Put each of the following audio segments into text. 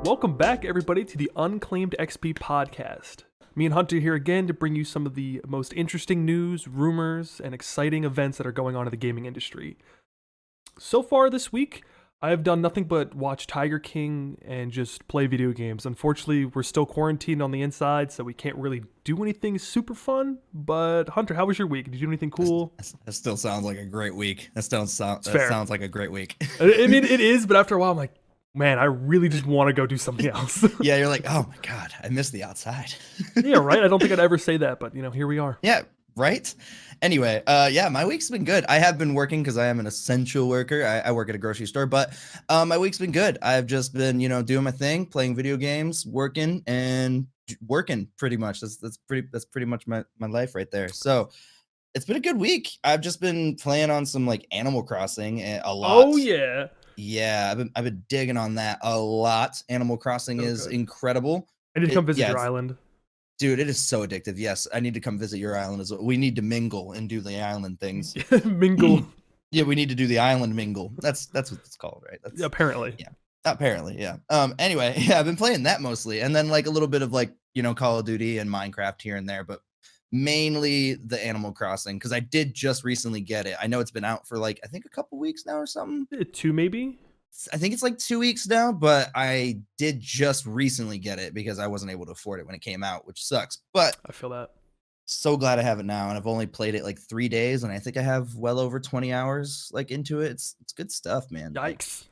Welcome back, everybody, to the Unclaimed XP podcast. Me and Hunter here again to bring you some of the most interesting news, rumors, and exciting events that are going on in the gaming industry. So far this week, I have done nothing but watch Tiger King and just play video games. Unfortunately, we're still quarantined on the inside, so we can't really do anything super fun. But Hunter, how was your week? Did you do anything cool? That still sounds like a great week. That Fair. sounds like a great week. I mean, it is, but after a while, I'm like, man, I really just want to go do something else. Yeah, you're like, oh my God, I miss the outside. Yeah, right? I don't think I'd ever say that, but, here we are. Yeah, right? Anyway, yeah, my week's been good. I have been working because I am an essential worker. I work at a grocery store, but my week's been good. I've just been, doing my thing, playing video games, working pretty much. That's pretty much my life right there. So it's been a good week. I've just been playing on some like Animal Crossing a lot. Oh, yeah. Yeah, I've been digging on that a lot. Animal Crossing is incredible. I need to come visit your island. Dude, it is so addictive. Yes, I need to come visit your island as well. We need to mingle and do the island things. Mingle. Yeah, we need to do the island mingle. That's what it's called, right? That's, apparently. Yeah. Apparently, yeah. Anyway, yeah, I've been playing that mostly. And then like a little bit of like, Call of Duty and Minecraft here and there, but mainly the Animal Crossing because I did just recently get it. I know it's been out for like I think a couple weeks now or something. 2 maybe. I think it's like 2 weeks now, but I did just recently get it because I wasn't able to afford it when it came out, which sucks. But I feel that. So glad I have it now, and I've only played it like 3 days, and I think I have well over 20 hours like into it. It's good stuff, man. Yikes.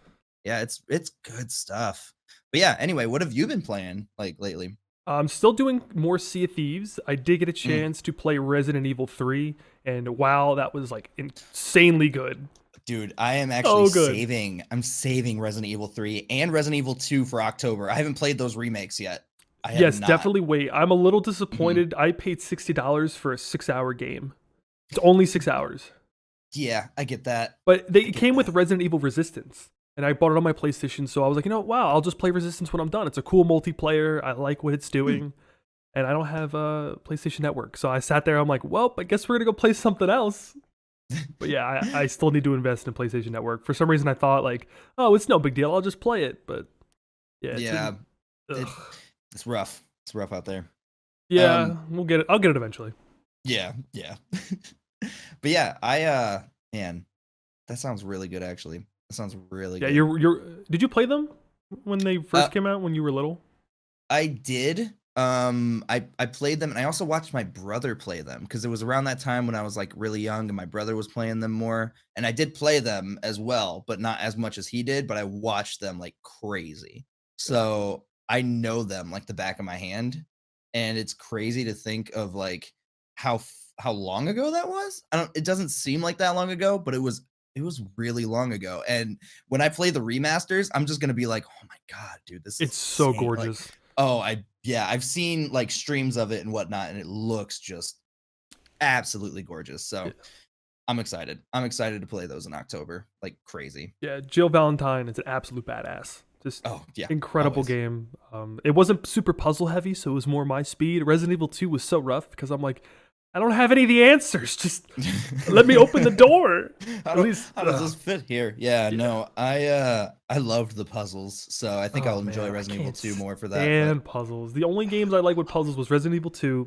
Yeah, it's good stuff. But yeah, anyway, what have you been playing like lately? I'm still doing more Sea of Thieves. I did get a chance to play Resident Evil 3, and wow, that was like insanely good. Dude, I am actually I'm saving Resident Evil 3 and Resident Evil 2 for October. I haven't played those remakes yet. Yes, definitely wait. I'm a little disappointed. I paid $60 for a 6-hour game. It's only 6 hours. Yeah, I get that. But it came with Resident Evil Resistance. And I bought it on my PlayStation, so I was like, wow, I'll just play Resistance when I'm done. It's a cool multiplayer. I like what it's doing. And I don't have a PlayStation Network. So I sat there, I'm like, well, I guess we're going to go play something else. But yeah, I still need to invest in PlayStation Network. For some reason, I thought like, oh, it's no big deal. I'll just play it. But yeah. It's rough. It's rough out there. Yeah, we'll get it. I'll get it eventually. Yeah. But yeah, man, that sounds really good, actually. That sounds really good. Yeah, did you play them when they first came out when you were little? I did. I played them, and I also watched my brother play them because it was around that time when I was like really young and my brother was playing them more. And I did play them as well, but not as much as he did, but I watched them like crazy. So I know them like the back of my hand, and it's crazy to think of like how long ago that was. It doesn't seem like that long ago, but it was really long ago. And when I play the remasters, I'm just gonna be like, oh my God, dude, it's so gorgeous. Like, I've seen like streams of it and whatnot, and it looks just absolutely gorgeous. So I'm excited. I'm excited to play those in October, like crazy. Yeah, Jill Valentine is an absolute badass. Just incredible always. Game. It wasn't super puzzle heavy, so it was more my speed. Resident Evil 2 was so rough because I'm like, I don't have any of the answers. Just let me open the door. How does this fit here? Yeah, no, I loved the puzzles, so I think I'll enjoy Resident Evil 2 more for that. And puzzles. The only games I like with puzzles was Resident Evil 2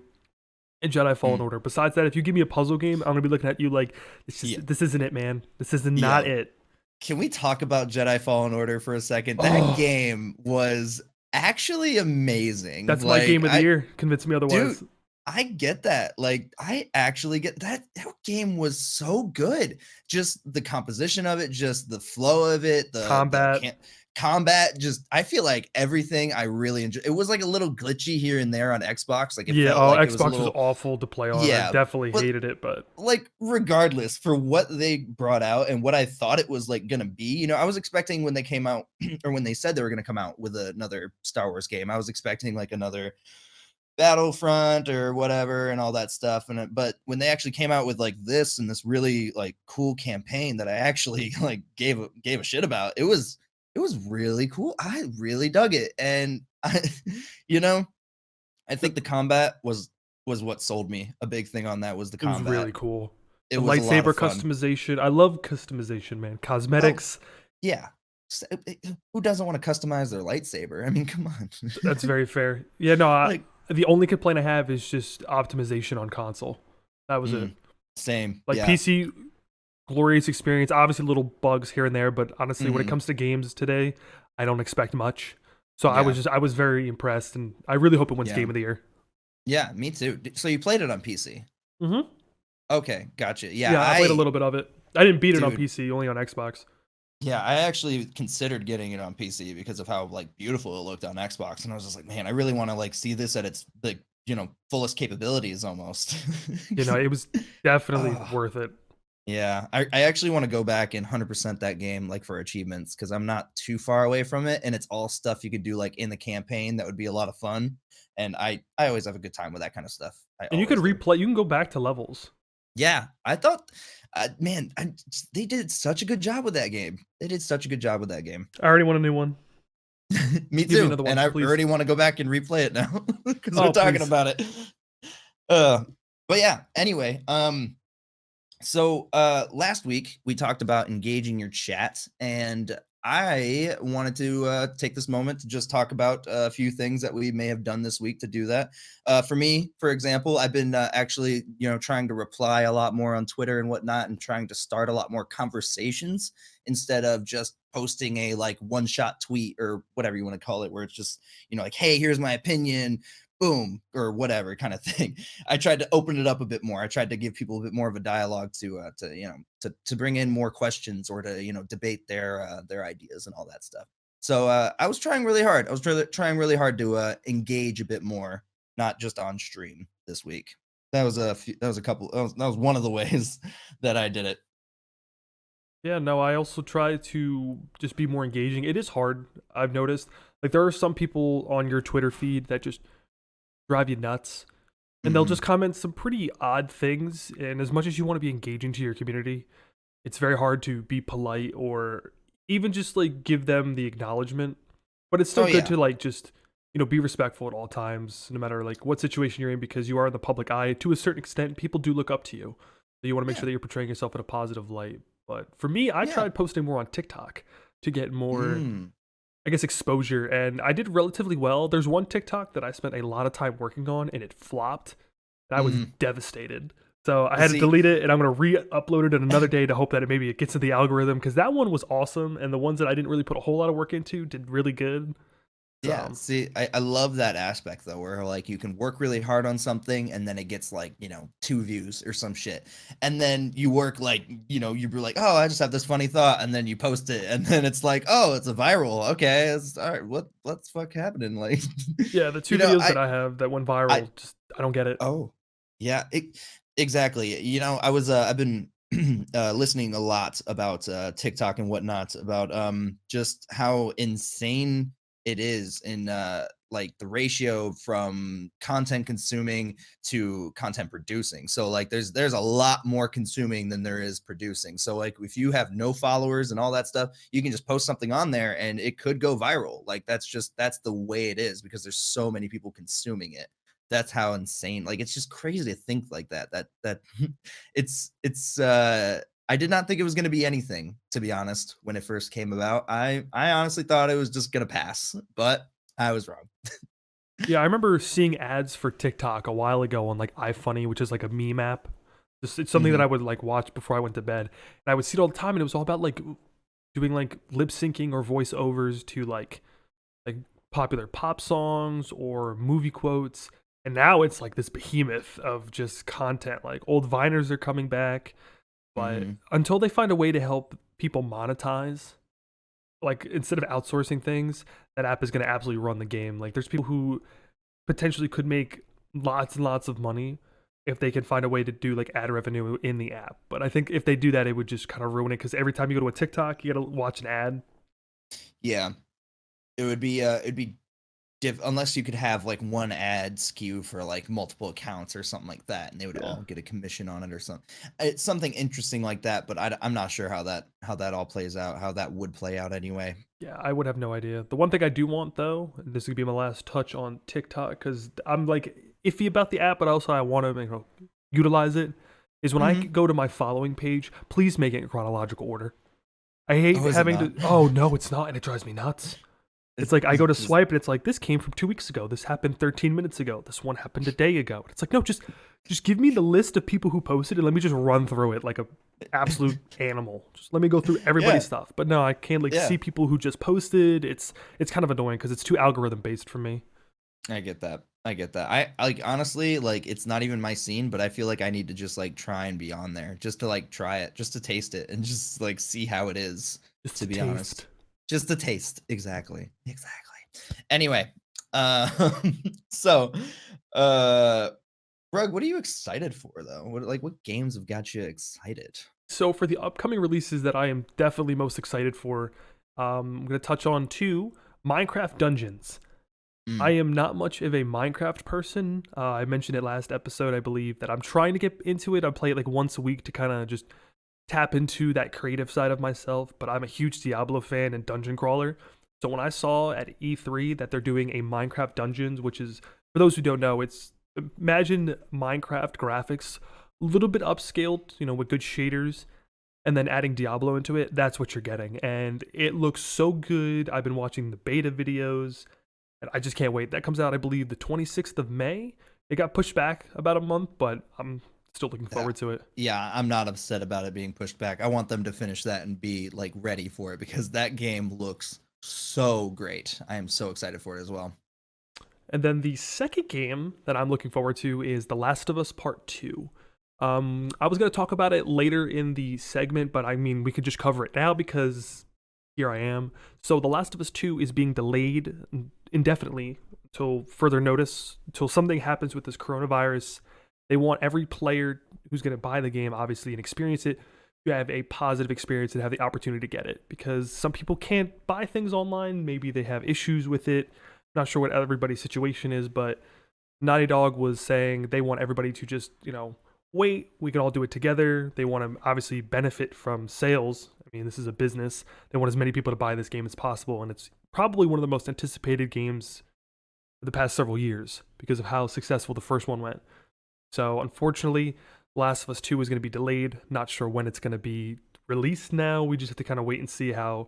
and Jedi Fallen Order. Besides that, if you give me a puzzle game, I'm gonna be looking at you like, this isn't it, man. This is not it. Can we talk about Jedi Fallen Order for a second? That game was actually amazing. That's my game of the year. Convince me otherwise. Dude, I get that. Like, I actually get that. That game was so good. Just the composition of it, just the flow of it, the combat. Just, I feel like everything I really enjoyed. It was like a little glitchy here and there on Xbox. Like, Xbox was awful to play on. Yeah, I definitely hated it. But like, regardless, for what they brought out and what I thought it was like gonna be, I was expecting when they came out or when they said they were gonna come out with another Star Wars game, I was expecting like another Battlefront or whatever and all that stuff. But when they actually came out with like this and this really like cool campaign that I actually like gave a shit about, it was really cool. I really dug it. And I think the combat was what sold me. A big thing on that was the combat. It was really cool. It was lightsaber customization. I love customization, man. Cosmetics. Yeah. Who doesn't want to customize their lightsaber? I mean, come on. That's very fair. Yeah, no, Like, the only complaint I have is just optimization on console. That was it. same. Like Yeah. PC, glorious experience. Obviously, little bugs here and there, but honestly, when it Mhm. comes to games today, I don't expect much. So Yeah. I was very impressed, and I really hope it wins Yeah. Game of the Year. Yeah, me too. So you played it on PC? Mm-hmm. Okay, gotcha. Yeah, Yeah, I played a little bit of it. I didn't beat it on dude, PC, only on Xbox. yeah, I actually considered getting it on PC because of how like beautiful it looked on Xbox, and I was just like, man, I really want to like see this at its like fullest capabilities almost. You know, it was definitely Ah, worth it. yeah, I actually want to go back and 100% that game like for achievements because I'm not too far away from it, and it's all stuff you could do like in the campaign that would be a lot of fun, and I always have a good time with that kind of stuff. I And you could always do. replay. You can go back to levels. Yeah, I thought, man, they did such a good job with that game. They did such a good job with that game. I already want a new one. Me Give me too, another and one, I please. already want to go back and replay it now because we're Oh, talking please. about it. But yeah. Anyway, so last week we talked about engaging your chat, and I wanted to take this moment to just talk about a few things that we may have done this week to do that. For me, for example, I've been actually trying to reply a lot more on Twitter and whatnot, and trying to start a lot more conversations instead of just posting a like one shot tweet or whatever you want to call it, where it's just like, hey, here's my opinion, boom, or whatever kind of thing. I tried to open it up a bit more. I tried to give people a bit more of a dialogue to bring in more questions or to debate their ideas and all that stuff. So I was trying really hard. I was trying really hard to engage a bit more, not just on stream this week. That was a couple. That was one of the ways that I did it. Yeah, no, I also try to just be more engaging. It is hard, I've noticed. Like, there are some people on your Twitter feed that just drive you nuts, and they'll Hmm. just comment some pretty odd things. And as much as you want to be engaging to your community, it's very hard to be polite or even just like give them the acknowledgement. But it's still Oh good yeah, to like just be respectful at all times, no matter like what situation you're in, because you are in the public eye to a certain extent. People do look up to you, so you want to make yeah, sure that you're portraying yourself in a positive light. But for me, I yeah. tried posting more on TikTok to get more, Mm. I guess, exposure, and I did relatively well. There's one TikTok that I spent a lot of time working on, and it flopped. And I was Mm. devastated. So I had to See, delete it, and I'm gonna re-upload it in another day to hope that it gets in the algorithm, because that one was awesome, and the ones that I didn't really put a whole lot of work into did really good. yeah, So see, I love that aspect though, where like you can work really hard on something and then it gets like, 2 views or some shit. And then you work like, you're like, oh, I just have this funny thought, and then you post it, and then it's like, oh, it's a viral. Okay, it's all right, what's fuck happening? Like yeah, the two you know, videos that I I have that went I viral, just I don't get it. oh yeah, exactly. I've been listening a lot about TikTok and whatnot about just how insane it is in like the ratio from content consuming to content producing. So like there's a lot more consuming than there is producing. So like if you have no followers and all that stuff, you can just post something on there and it could go viral. Like that's the way it is because there's so many people consuming it. That's how insane. Like it's just crazy to think like that. That it's I did not think it was going to be anything, to be honest, when it first came about. I honestly thought it was just going to pass, but I was wrong. Yeah, I remember seeing ads for TikTok a while ago on like iFunny, which is like a meme app. Just it's something that I Mhm. would like watch before I went to bed, and I would see it all the time, and it was all about like doing like lip syncing or voiceovers to like popular pop songs or movie quotes. And now it's like this behemoth of just content. Like old Viners are coming back, but Mhm. until they find a way to help people monetize, like instead of outsourcing things, that app is going to absolutely run the game. Like there's people who potentially could make lots and lots of money if they can find a way to do like ad revenue in the app. But I think if they do that, it would just kind of ruin it, because every time you go to a TikTok, you got to watch an ad. Yeah. It'd be unless you could have like one ad skew for like multiple accounts or something like that, and they would Yeah. all get a commission on it or something. It's something interesting like that, but I'm not sure how that all plays out, how that would play out anyway. Yeah, I would have no idea. The one thing I do want though, and this could be my last touch on TikTok, because I'm like iffy about the app, but also I want to utilize it, is when I Hmm. go to my following page, please make it in chronological order. I hate Oh, is it having not? to. Oh no, it's not, and it drives me nuts. It's like I go to swipe and it's like this came from 2 weeks ago. This happened 13 minutes ago. This one happened a day ago. It's like no, just give me the list of people who posted and let me just run through it like a absolute animal. Just let me go through everybody's Yeah, stuff. But no, I can't like yeah. see people who just posted. It's kind of annoying because it's too algorithm based for me. I get that. I get that. I like honestly, like it's not even my scene, but I feel like I need to just like try and be on there just to like try it, just to taste it and just like see how it is, Just to to be honest. taste. Just to taste. Exactly. Exactly. Anyway, uh so uh Rug, what are you excited for though? What games have got you excited? So for the upcoming releases that I am definitely most excited for, I'm gonna touch on two Minecraft Dungeons. I Mm, am not much of a Minecraft person. I mentioned it last episode, I believe, that I'm trying to get into it. I play it like once a week to kind of just tap into that creative side of myself. But I'm a huge Diablo fan and dungeon crawler. So when I saw at E3 that they're doing a Minecraft Dungeons, which is, for those who don't know, it's imagine Minecraft graphics, a little bit upscaled, with good shaders, and then adding Diablo into it, that's what you're getting. And it looks so good. I've been watching the beta videos and I just can't wait. That comes out, I believe, the 26th of May. It got pushed back about a month, but I'm still looking that forward to it. yeah, I'm not upset about it being pushed back. I want them to finish that and be like ready for it because that game looks so great. I am so excited for it as well. And then the second game that I'm looking forward to is The Last of Us Part 2. I was going to talk about it later in the segment, but I mean, we could just cover it now because here I am. So, The Last of Us 2 is being delayed indefinitely until further notice, until something happens with this coronavirus. They want every player who's going to buy the game, obviously, and experience it to have a positive experience and have the opportunity to get it because some people can't buy things online. Maybe they have issues with it. Not sure what everybody's situation is, but Naughty Dog was saying they want everybody to just, wait, we can all do it together. They want to obviously benefit from sales. I mean, this is a business. They want as many people to buy this game as possible, and it's probably one of the most anticipated games of the past several years because of how successful the first one went. So, unfortunately, Last of Us 2 is going to be delayed. Not sure when it's going to be released now. We just have to kind of wait and see how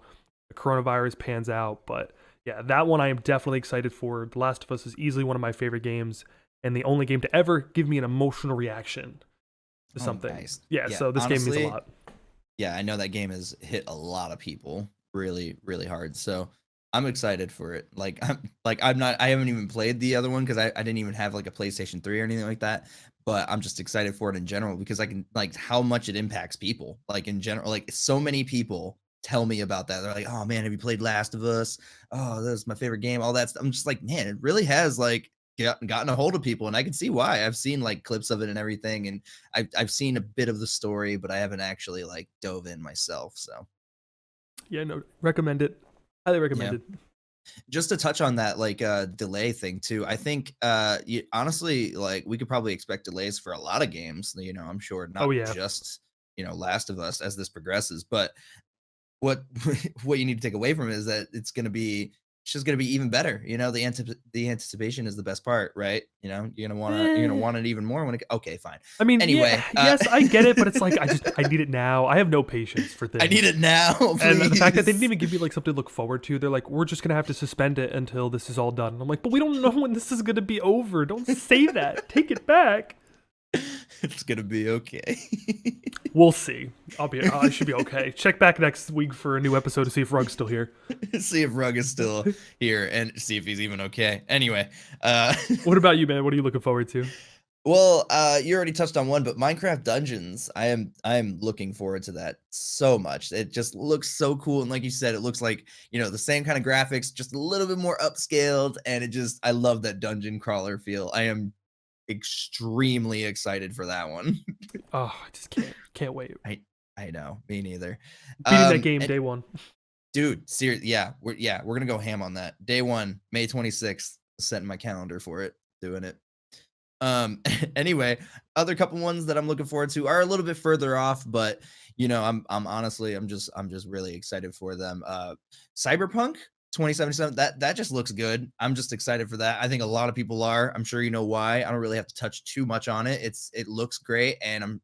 the coronavirus pans out, but yeah, that one I am definitely excited for. The Last of Us is easily one of my favorite games and the only game to ever give me an emotional reaction to Oh, something. nice. Yeah, Yeah, so this game means a honestly, lot. yeah, I know that game has hit a lot of people really, really hard. So I'm excited for it. I haven't even played the other one because I didn't even have like a PlayStation 3 or anything like that. But I'm just excited for it in general because I can like how much it impacts people. Like in general, like so many people tell me about that. They're like, oh man, have you played Last of Us? Oh, that's my favorite game. All that stuff. I'm just like, man, it really has like gotten a hold of people. And I can see why. I've seen like clips of it and everything. And I've seen a bit of the story, but I haven't actually like dove in myself. So Yeah, no, recommend it. Highly recommend yeah. it. Just to touch on that like delay thing too. I think honestly like we could probably expect delays for a lot of games, I'm sure Oh not yeah. just, Last of Us as this progresses, but what what you need to take away from it is that it's just gonna be even better. The anticipation is the best part, right? You're gonna Eh, want it even more when it okay, fine. I mean, yeah, Anyway, yes, I get it, but it's like I need it now. I have no patience for I need things. it now, And the fact that they didn't please. even give me like something to look forward to, they're like, we're just gonna have to suspend it until this is all done. And I'm like, but we don't know when this is gonna be over. Don't say that. Take it back. It's gonna be okay. We'll see. I should be okay. Check back next week for a new episode to see if Rug's still here. See if Rug is still here and see if he's even okay. Anyway, uh What about you, man? What are you looking forward to? well, you already touched on one, but Minecraft Dungeons, I am looking forward to that so much. It just looks so cool, and like you said, it looks like, the same kind of graphics, just a little bit more upscaled, and I love that dungeon crawler feel. I am extremely excited for that one. Oh, I just can't wait. I I know, me neither. Beating that game And day one. dude, seriously, we're gonna go ham on that. Day one, May 26th, setting my calendar for it, doing it. Anyway, other couple ones that I'm looking forward to are a little bit further off, but I'm honestly I'm just really excited for them. Cyberpunk 2077, that just looks good. I'm just excited for that. I think a lot of people are. I'm sure you know why. I don't really have to touch too much on it. It looks great, and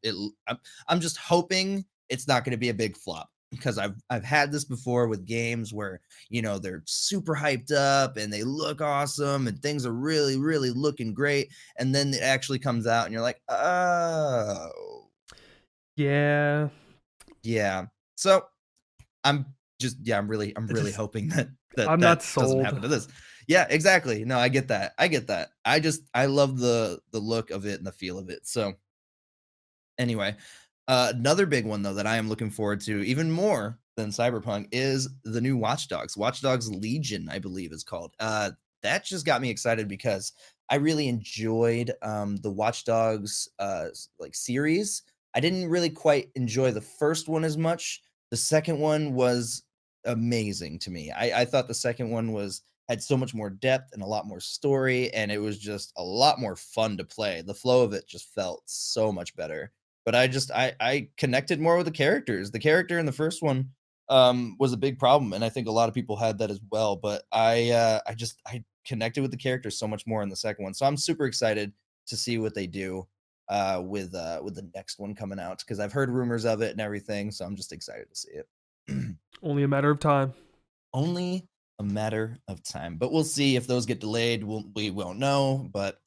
I'm just hoping it's not going to be a big flop. because I've had this before with games where, they're super hyped up and they look awesome and things are really, really looking great. And then it actually comes out and you're like, oh, Yeah, yeah. So I'm I'm it really just hoping that that I'm not that doesn't sold. happen to this. Yeah, exactly. No, I get that. I get that. I love the look of it and the feel of it. So anyway, another big one though that I am looking forward to even more than Cyberpunk is the new Watch Dogs. Watch Dogs Legion, I believe is called. That just got me excited because I really enjoyed the Watch Dogs like series. I didn't really quite enjoy the first one as much. The second one was amazing to me. I thought the second one was had so much more depth and a lot more story, and it was just a lot more fun to play. The flow of it just felt so much better, but I connected more with the characters. The character in the first one was a big problem, and I think a lot of people had that as well. But I connected with the characters so much more in the second one. So I'm super excited to see what they do with the next one coming out because I've heard rumors of it and everything. So I'm just excited to see it. Only a matter of time. Only a matter of time, but we'll see if those get delayed. We won't know, but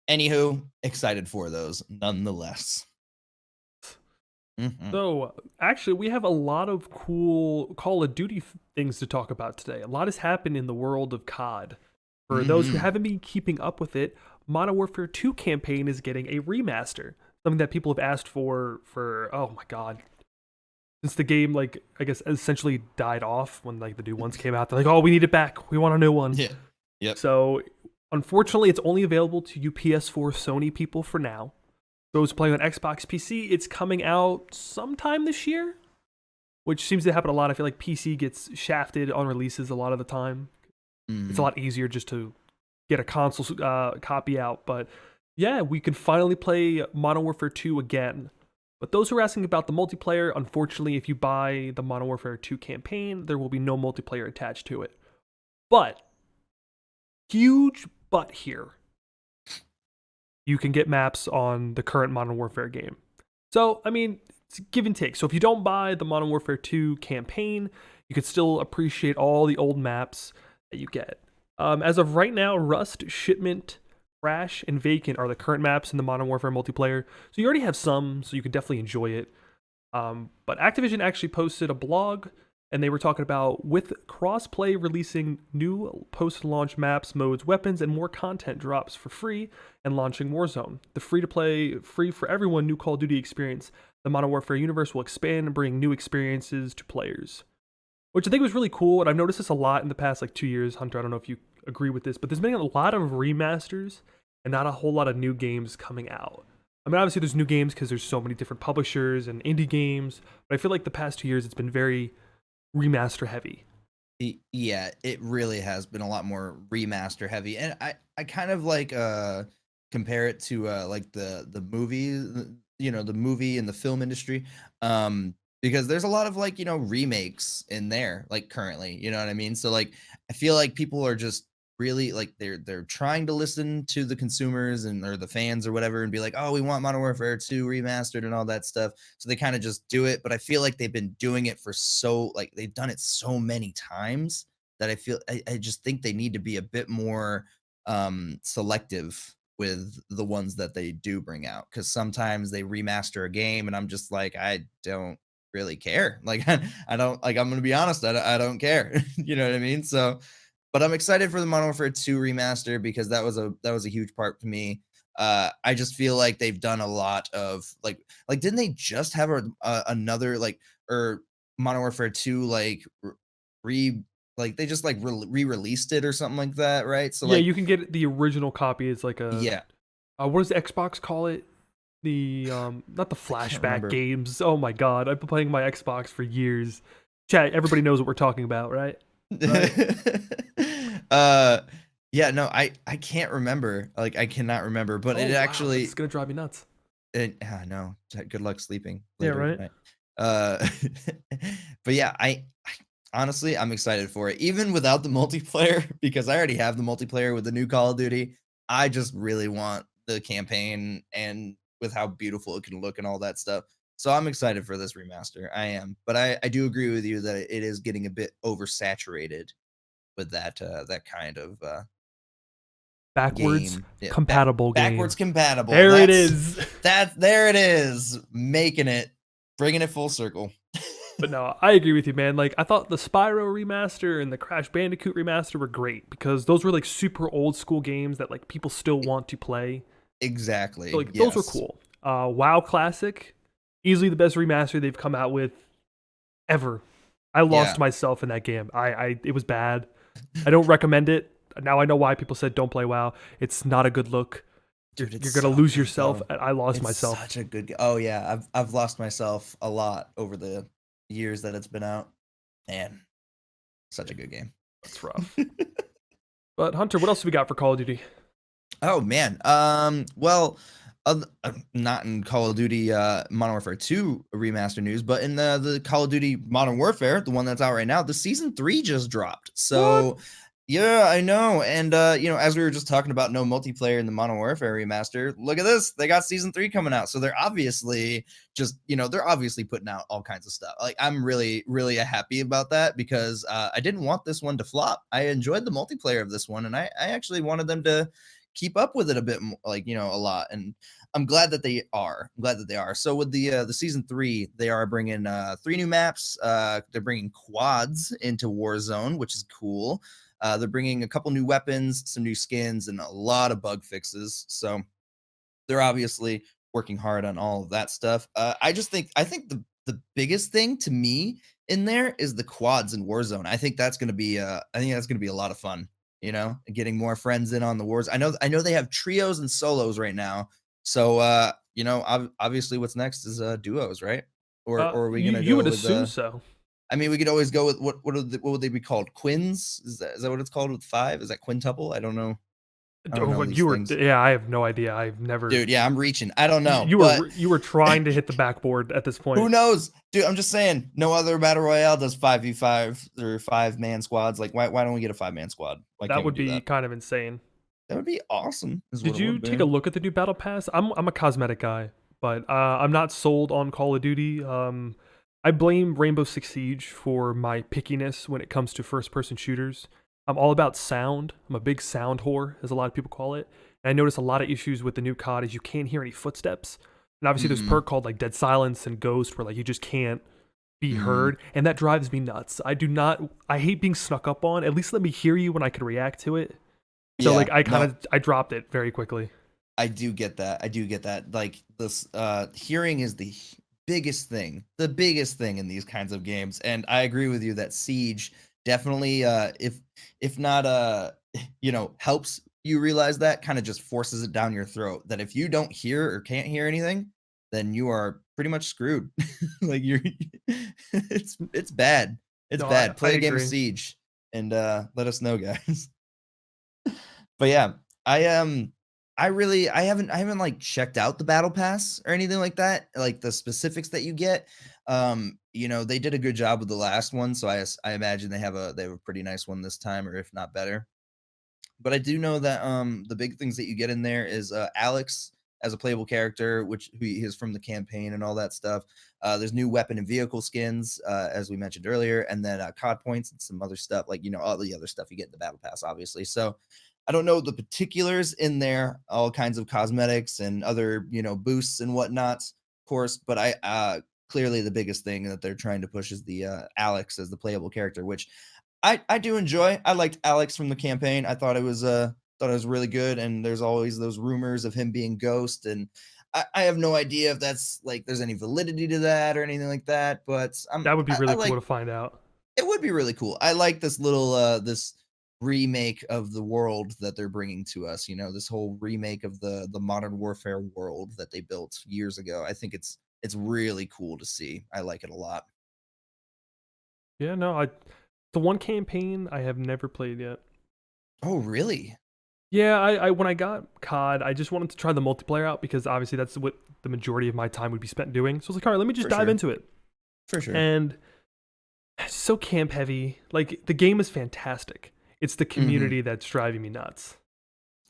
anywho, excited for those nonetheless. Mhm. So, actually, we have a lot of cool Call of Duty things to talk about today. A lot has happened in the world of COD. For those who Mhm. haven't been keeping up with it, Modern Warfare 2 campaign is getting a remaster. Something that people have asked for oh my god. Since the game, like, I guess essentially died off when like the new ones came out. They're like, oh, we need it back. We want a new one. Yeah. Yep. So unfortunately it's only available to you PS4 Sony people for now. Those playing on Xbox PC, it's coming out sometime this year, which seems to happen a lot. I feel like PC gets shafted on releases a lot of the time. It's a Mhm. lot easier just to get a console copy out. But yeah, we can finally play Modern Warfare 2 again. But those who are asking about the multiplayer, unfortunately, if you buy the Modern Warfare 2 campaign, there will be no multiplayer attached to it. But, huge but here, you can get maps on the current Modern Warfare game. So, I mean, it's give and take. So if you don't buy the Modern Warfare 2 campaign, you could still appreciate all the old maps that you get. As of right now, Rust, Shipment, Crash, and Vacant are the current maps in the Modern Warfare multiplayer. So you already have some, so you could definitely enjoy it. But Activision actually posted a blog, and they were talking about with crossplay releasing new post-launch maps, modes, weapons, and more content drops for free, and launching Warzone. The free-to-play, free for everyone new Call of Duty experience, the Modern Warfare universe will expand and bring new experiences to players, which I think was really cool. And I've noticed this a lot in the past like 2 years. Hunter, I don't know if you agree with this, but there's been a lot of remasters and not a whole lot of new games coming out. I mean, obviously there's new games because there's so many different publishers and indie games, but I feel like the past 2 years it's been very remaster heavy. Yeah, it really has been a lot more remaster heavy, and I kind of like compare it to like the movie, the movie and the film industry, because there's a lot of like remakes in there like currently, you know what I mean? So like I feel like people are just really like they're trying to listen to the consumers and or the fans or whatever and be like, oh, we want Modern Warfare 2 remastered and all that stuff, so they kind of just do it. But I feel like they've been doing it for so like they've done it so many times that I just think they need to be a bit more selective with the ones that they do bring out, because sometimes they remaster a game and I'm just like, I don't really care. Like I don't like, I'm gonna be honest, I don't care. You know what I mean? So but I'm excited for the Modern Warfare 2 remaster because that was a huge part for me. I just feel like they've done a lot of like didn't they just have another like or Modern Warfare 2 like re like they just like re-released it or something like that, right? So Yeah, like you can get the original copy. It's like a yeah, what does the Xbox call it? The not the I can't flashback remember. games. Oh my god, I've been playing my Xbox for years. Chat, everybody knows what we're talking about, right? Right? uh yeah, no, I can't remember. Like I cannot remember, but Oh it wow, this is actually gonna drive me nuts. no. Good luck sleeping Yeah, later right. tonight. Uh but yeah, I honestly I'm excited for it. Even without the multiplayer because I already have the multiplayer with the new Call of Duty. I just really want the campaign and with how beautiful it can look and all that stuff. So I'm excited for this remaster. I am, but I do agree with you that it is getting a bit oversaturated with that kind of Backwards game. Yeah, compatible backwards game. compatible. There it is. There it is, making it, bringing it full circle. But no, I agree with you, man. Like, I thought the Spyro remaster and the Crash Bandicoot remaster were great because those were like super old school games that like people still want to play. So Exactly. like those were Yes. cool. WoW Classic, easily the best remaster they've come out with ever. I Yeah. lost myself in that game. It was bad. I don't recommend it. Now I know why people said don't play WoW. It's not a good look. Dude, it's You're gonna so lose good yourself. though. I lost It's myself. such a good Oh yeah, I've lost myself a lot over the years that it's been out. Man, such a good game. That's rough. But Hunter, what else do we got for Call of Duty? Oh man. Well, not in Call of Duty Modern Warfare 2 remaster news, but in the Call of Duty Modern Warfare, the one that's out right now, the season 3 just dropped. What? So yeah, I know. And as we were just talking about no multiplayer in the Modern Warfare remaster, look at this. They got season 3 coming out. So they're obviously they're obviously putting out all kinds of stuff. Like I'm really, really happy about that because I didn't want this one to flop. I enjoyed the multiplayer of this one, and I actually wanted them to keep up with it a bit more, like a lot. And I'm glad that they are. I'm glad that they are. So with the season 3, they are bringing 3 new maps. They're bringing quads into Warzone, which is cool. They're bringing a couple new weapons, some new skins, and a lot of bug fixes. So they're obviously working hard on all of that stuff. I think the biggest thing to me in there is the quads in Warzone. I think that's gonna be a lot of fun. Getting more friends in on the wars. I know they have trios and solos right now. So obviously what's next is duos, right? Or are we gonna You would go with assume so. I mean, we could always go with what would they be called? Quins? Is that what it's called with 5? Is that quintuple? I don't know. I don't know these things. Yeah, I have no idea. I've never. Dude, yeah, I'm reaching. I don't know, but You were trying to hit the backboard at this who point. knows? Dude, I'm just saying, no other battle royale does 5v5 or 5-man squads. Like, why don't we get a 5-man squad? Why That can't we would do be that? kind of insane. That would be awesome. Is what Did it you would take be. a look at the new battle pass? I'm a cosmetic guy, but I'm not sold on Call of Duty. I blame Rainbow Six Siege for my pickiness when it comes to first-person shooters. I'm all about sound. I'm a big sound whore, as a lot of people call it. And I notice a lot of issues with the new COD is you can't hear any footsteps. And obviously there's Mhm. perk called like Dead Silence and Ghost where like you just can't be Mhm. heard, and that drives me nuts. I hate being snuck up on. At least let me hear you when I can react to it. So Yeah, like I no, I dropped it very quickly. I do get that. I do get that. Like this hearing is the biggest thing in these kinds of games. And I agree with you that Siege definitely if not helps you realize that, kind of just forces it down your throat that if you don't hear or can't hear anything, then you are pretty much screwed. Like you're it's bad. It's No, bad. I Play a game of agree. Siege and let us know, guys. But yeah, I haven't like checked out the battle pass or anything like that, like the specifics that you get. They did a good job with the last one, so I imagine they have a pretty nice one this time, or if not better. But I do know that the big things that you get in there is Alex as a playable character, which who he is from the campaign and all that stuff. There's new weapon and vehicle skins, as we mentioned earlier, and then COD points and some other stuff, like all the other stuff you get in the battle pass, obviously. So I don't know the particulars in there, all kinds of cosmetics and other boosts and whatnot, of course. But I clearly the biggest thing that they're trying to push is the Alex as the playable character, which I do enjoy. I liked Alex from the campaign. I thought it was really good. And there's always those rumors of him being Ghost, and I have no idea if that's like there's any validity to that or anything like that. But That would be I really cool like to find out. it would be really cool. I like this little this remake of the world that they're bringing to us. This whole remake of the Modern Warfare world that they built years ago. I think it's really cool to see. I like it a lot. Yeah, no, the one campaign I have never played yet. Oh, really? Yeah, I when I got COD, I just wanted to try the multiplayer out because obviously that's what the majority of my time would be spent doing. So I was like, all right, let me just For dive sure. into it. For sure. And it's so camp heavy. Like the game is fantastic. It's the Mhm. community that's driving me nuts.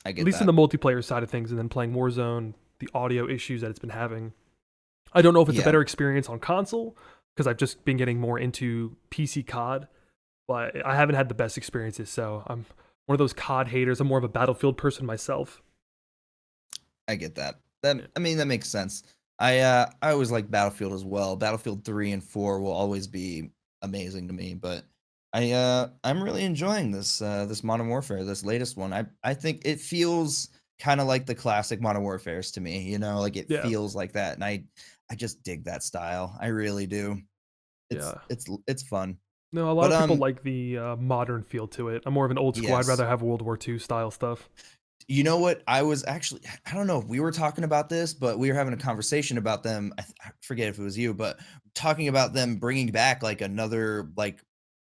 I At get least in that. the multiplayer side of things, and then playing Warzone, the audio issues that it's been having. I don't know if it's a Yeah, better experience on console because I've just been getting more into PC COD, but I haven't had the best experiences. So I'm one of those COD haters. I'm more of a Battlefield person myself. I get that. I mean, that makes sense. I always like Battlefield as well. Battlefield 3 and 4 will always be amazing to me, but I'm really enjoying this Modern Warfare, this latest one. I think it feels kind of like the classic Modern Warfares to me, like it Yeah, feels like that, and I just dig that style. I really do. It's yeah. it's it's fun. No, a lot But of people like the modern feel to it. I'm more of an old school. I'd yes. rather have World War II style stuff. You know what? I was actually, I don't know if we were talking about this, but we were having a conversation about them. I forget if it was you, but talking about them bringing back like another like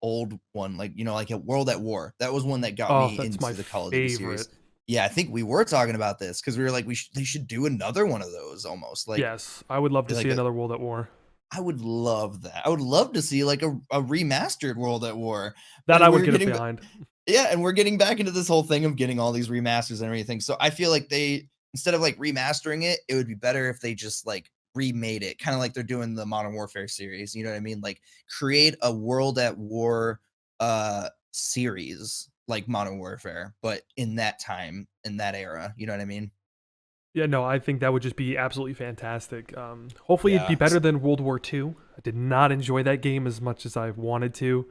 old one, like like a World at War. That was one that got Oh, me that's my into the Call of Duty favorite. series. Yeah, I think we were talking about this because we were like, they should do another one of those almost Yes, I would love to see like a. another World at War. I would love that. I would love to see like a remastered World at War, That and I would we're get getting behind. yeah, and we're getting back into this whole thing of getting all these remasters and everything. So I feel like they instead of like remastering it, it would be better if they just like remade it, kind of like they're doing the Modern Warfare series. You know what I mean? Like create a World at War series like Modern Warfare, but in that time, in that era. You know what I mean? Yeah, no, I think that would just be absolutely fantastic. Hopefully, it'd be Yeah. better than World War II. I did not enjoy that game as much as I wanted to.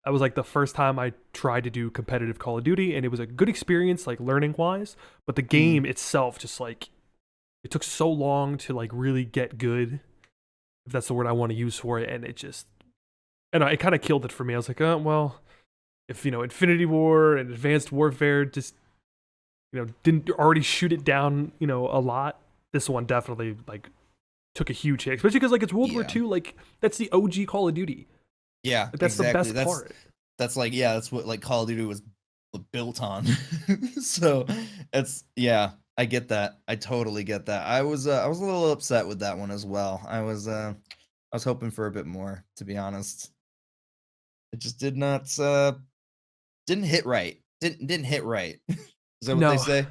That was like the first time I tried to do competitive Call of Duty, and it was a good experience, like learning wise. But the Mm, game itself, just like it took so long to like really get good, if that's the word I want to use for it, and it just, and it kind of killed it for me. I was like, oh well, if Infinity War and Advanced Warfare just didn't already shoot it down, a lot. This one definitely like took a huge hit, especially because like it's World War yeah. II. Like that's the OG Call of Duty. Yeah, Like that's the exactly. best That's part. that's like yeah, that's what like Call of Duty was built on. So it's yeah, I get that. I totally get that. I was a little upset with that one as well. I was hoping for a bit more, to be honest. It just didn't hit right. Didn't hit right. Is that what they No, say?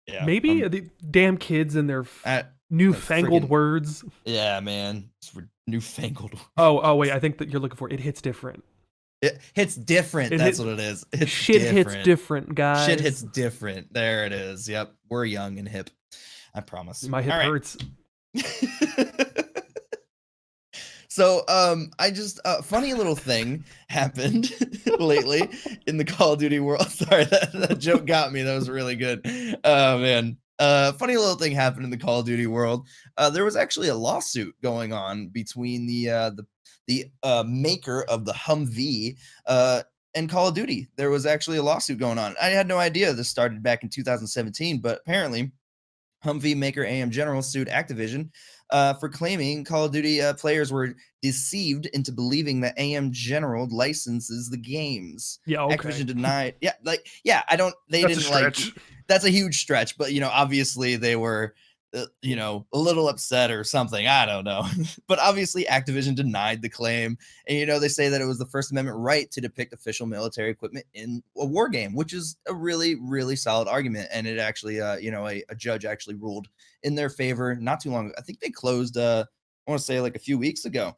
Yeah. maybe the damn kids and their At newfangled freaking words. yeah, man. It's newfangled. Oh wait, I think that you're looking for it hits different. It hits different. It That's hit what it is. It's shit hits different. different, Shit hits guys. different. There it is. Yep. We're young and hip. I promise. My All hip right. hurts. So I just funny little thing happened lately in the Call of Duty world. Sorry, that joke got me. That was really good. Oh man. Funny little thing happened in the Call of Duty world. There was actually a lawsuit going on between the maker of the Humvee and Call of Duty. There was actually a lawsuit going on. I had no idea this started back in 2017, but apparently Humvee maker AM General sued Activision for claiming Call of Duty players were deceived into believing that AM General licenses the games. Yeah, okay. Activision denied. Yeah, like yeah, I don't. They That's a didn't like. stretch. That's a huge stretch, but obviously they were. A little upset or something. I don't know. But obviously, Activision denied the claim. And, they say that it was the First Amendment right to depict official military equipment in a war game, which is a really, really solid argument. And it actually, a judge actually ruled in their favor not too long ago. I think they closed, I want to say like a few weeks ago.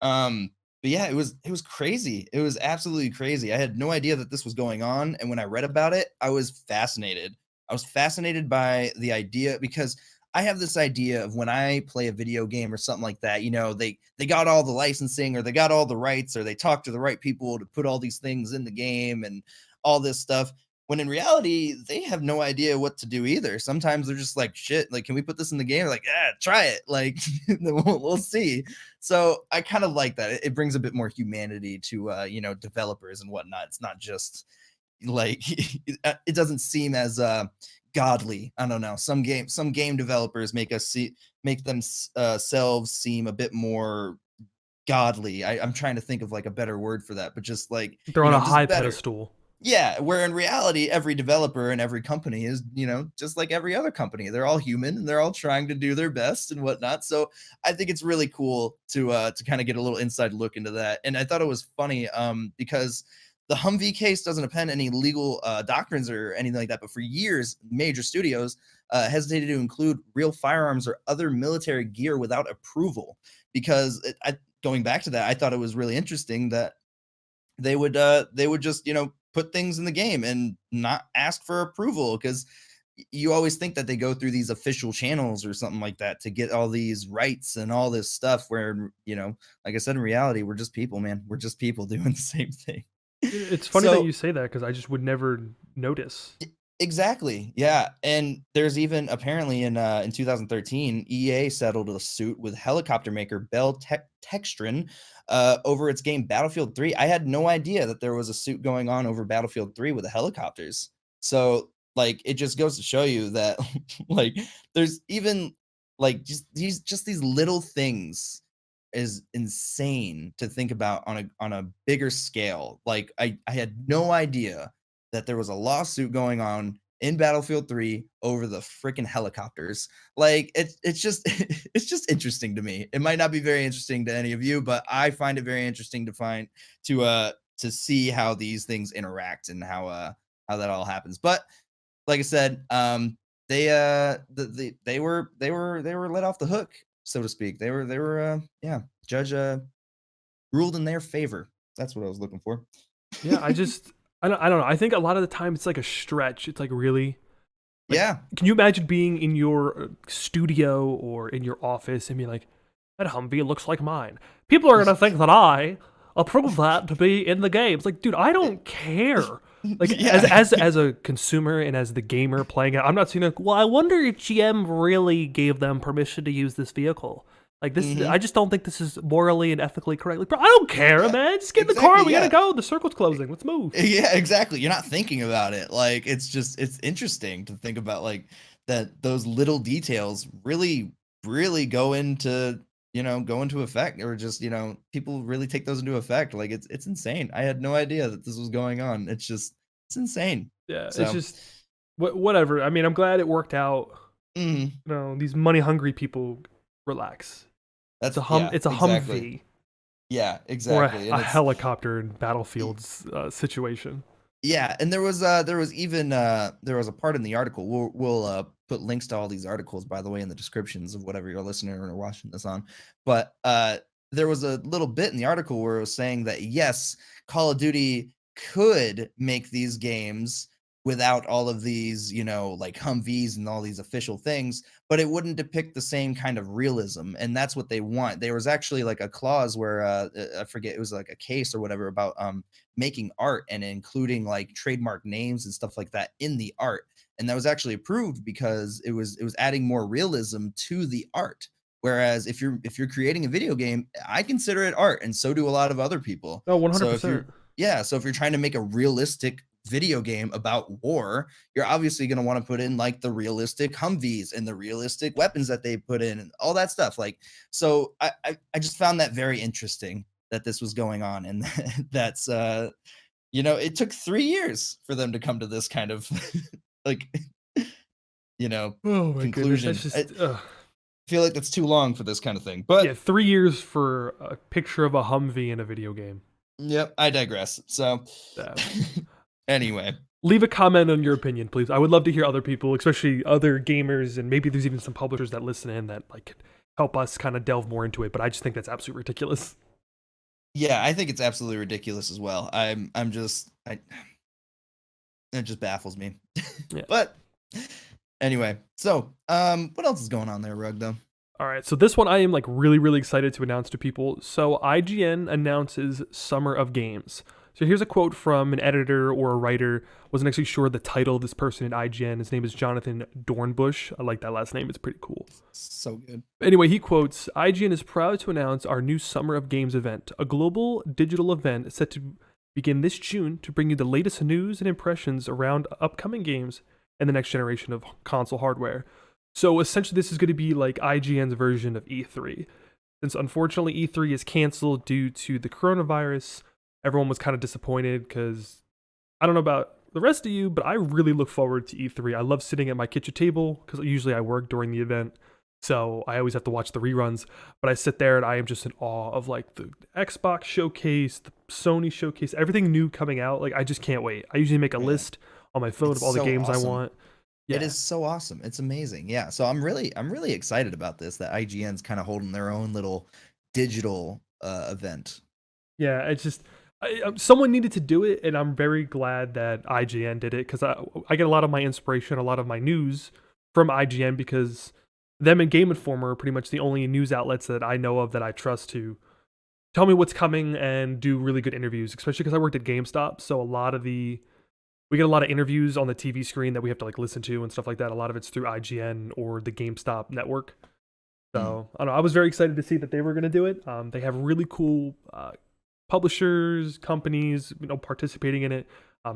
But yeah, it was crazy. It was absolutely crazy. I had no idea that this was going on. And when I read about it, I was fascinated. I was fascinated by the idea because I have this idea of when I play a video game or something like that, they got all the licensing or they got all the rights or they talked to the right people to put all these things in the game and all this stuff. When in reality, they have no idea what to do either. Sometimes they're just like, shit, like, can we put this in the game? Like, yeah, try it. Like, we'll see. So I kind of like that. It brings a bit more humanity to, developers and whatnot. It's not just like it doesn't seem as godly. I don't know. Some game developers make themselves seem a bit more godly. I'm trying to think of like a better word for that, but just like They're on a high just better. pedestal. Yeah, where in reality, every developer and every company is, just like every other company. They're all human and they're all trying to do their best and whatnot. So I think it's really cool to kind of get a little inside look into that. And I thought it was funny because the Humvee case doesn't append any legal doctrines or anything like that. But for years, major studios hesitated to include real firearms or other military gear without approval, because going back to that, I thought it was really interesting that they would just, put things in the game and not ask for approval, because you always think that they go through these official channels or something like that to get all these rights and all this stuff, where, like I said, in reality, we're just people, man. We're just people doing the same thing. It's funny that So you say that, because I just would never notice. exactly, yeah. And there's even apparently in 2013, EA settled a suit with helicopter maker Bell Textron over its game Battlefield 3. I had no idea that there was a suit going on over Battlefield 3 with the helicopters. So like, it just goes to show you that like, there's even like just these little things is insane to think about on a bigger scale. Like, I had no idea that there was a lawsuit going on in Battlefield 3 over the freaking helicopters. Like, it's just it's just interesting to me. It might not be very interesting to any of you, but I find it very interesting to see how these things interact and how that all happens. But like I said, they were let off the hook, so to speak. They were yeah, judge ruled in their favor. That's what I was looking for. Yeah, I don't know. I think a lot of the time it's like a stretch. It's like, really, like, Yeah. can you imagine being in your studio or in your office and be like, that Humvee looks like mine. People are gonna think that I approve that to be in the game. It's like, dude, I don't care. Like, Yeah. as a consumer and as the gamer playing it, I'm not saying like, well, I wonder if GM really gave them permission to use this vehicle. Like, this, Mhm. I just don't think this is morally and ethically correct. Like, bro, I don't care, Yeah, man. Just get in the car. exactly, We gotta yeah. go. The circle's closing. Let's move. Yeah, exactly. You're not thinking about it. Like, it's interesting to think about, like, that those little details really go into, go into effect, or just, people really take those into effect. Like, it's insane. I had no idea that this was going on. It's insane. Yeah, it's So, just whatever. I mean, I'm glad it worked out. mhm, These money hungry people, relax. that's yeah, It's a exactly. Humvee Yeah, or exactly. a And it's helicopter in Battlefield's situation. yeah, and there was even there was a part in the article. We'll put links to all these articles, by the way, in the descriptions of whatever you're listening or watching this on. But there was a little bit in the article where it was saying that yes, Call of Duty could make these games without all of these, like Humvees and all these official things, but it wouldn't depict the same kind of realism, and that's what they want. There was actually like a clause where I forget, it was like a case or whatever about making art and including like trademark names and stuff like that in the art, and that was actually approved because it was adding more realism to the art. Whereas if you're creating a video game, I consider it art, and so do a lot of other people. No, So if 100%. you're yeah, so if you're trying to make a realistic video game about war, you're obviously going to want to put in like the realistic Humvees and the realistic weapons that they put in and all that stuff. Like, so I just found that very interesting that this was going on, and that's it took 3 years for them to come to this kind of like you know Oh my goodness, conclusion. that's I just feel like that's too long for this kind of thing, but yeah. 3 years for a picture of a Humvee in a video game. yep, I digress. So Yeah. anyway, Leave a comment on your opinion, please. I would love to hear other people, especially other gamers, and maybe there's even some publishers that listen in that like could help us kind of delve more into it. But I just think that's absolutely ridiculous. yeah, I think it's absolutely ridiculous as well. It just baffles me. Yeah. But anyway, so what else is going on there, Rug, though? All right, so this one I am like really, really excited to announce to people. So IGN announces Summer of Games. So here's a quote from an editor or a writer. Wasn't actually sure the title of this person at IGN. His name is Jonathan Dornbush. I like that last name. It's pretty cool. So good. Anyway, he quotes, IGN is proud to announce our new Summer of Games event, a global digital event set to begin this June to bring you the latest news and impressions around upcoming games and the next generation of console hardware. So essentially this is going to be like IGN's version of E3. Since unfortunately E3 is canceled due to the coronavirus, everyone was kind of disappointed because I don't know about the rest of you, but I really look forward to E3. I love sitting at my kitchen table because usually I work during the event. So I always have to watch the reruns, but I sit there and I am just in awe of like the Xbox showcase, the Sony showcase, everything new coming out. Like I just can't wait. I usually make a Yeah. list on my phone It's of all the so games I awesome. want. It Yeah. is so awesome. It's amazing. Yeah. So I'm really excited about this. That IGN's kind of holding their own little digital event. Yeah, it's just someone needed to do it, and I'm very glad that IGN did it because I get a lot of my inspiration, a lot of my news from IGN because them and Game Informer are pretty much the only news outlets that I know of that I trust to tell me what's coming and do really good interviews, especially because I worked at GameStop. So we get a lot of interviews on the TV screen that we have to like listen to and stuff like that. A lot of it's through IGN or the GameStop network. Mm. So I don't know. I was very excited to see that they were going to do it. They have really cool publishers, companies, participating in it.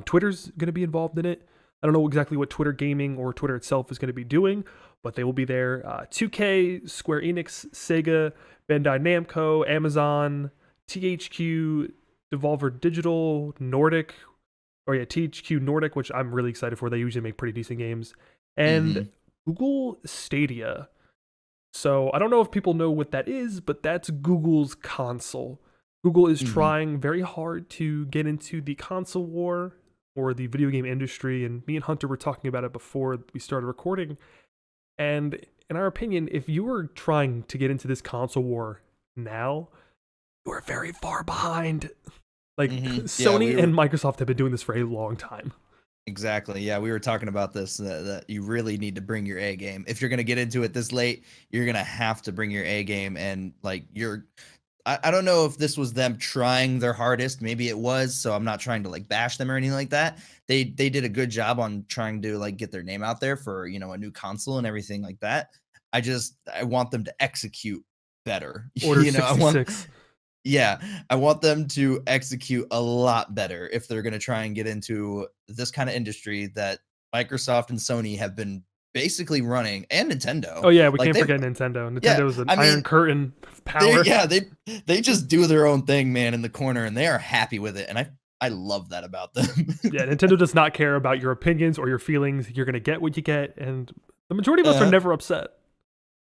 Twitter's going to be involved in it. I don't know exactly what Twitter Gaming or Twitter itself is going to be doing, but they will be there. 2K, Square Enix, Sega, Bandai Namco, Amazon, THQ, Devolver Digital, Nordic, THQ Nordic, which I'm really excited for. They usually make pretty decent games, and Hmm. Google Stadia. So I don't know if people know what that is, but that's Google's console. Google is Hmm. trying very hard to get into the console war or the video game industry. And me and Hunter were talking about it before we started recording. And in our opinion, if you were trying to get into this console war now, you are very far behind. Like Hmm. Yeah, we Sony were and Microsoft have been doing this for a long time. exactly. Yeah, we were talking about this that you really need to bring your A game. If you're gonna get into it this late, you're gonna have to bring your A game, and like I don't know if this was them trying their hardest. Maybe it was. So I'm not trying to like bash them or anything like that. They did a good job on trying to like get their name out there for a new console and everything like that. I want them to execute better. Order I want 66. yeah, I want them to execute a lot better if they're going to try and get into this kind of industry that Microsoft and Sony have been basically running, and Nintendo. Oh yeah, we Like can't they've forget Nintendo. yeah, Nintendo is an I iron mean, curtain of they power. yeah, they just do their own thing, man, in the corner, and they are happy with it, and I love that about them. Yeah, Nintendo does not care about your opinions or your feelings. You're gonna get what you get, and the majority of us are Uh-huh. never upset.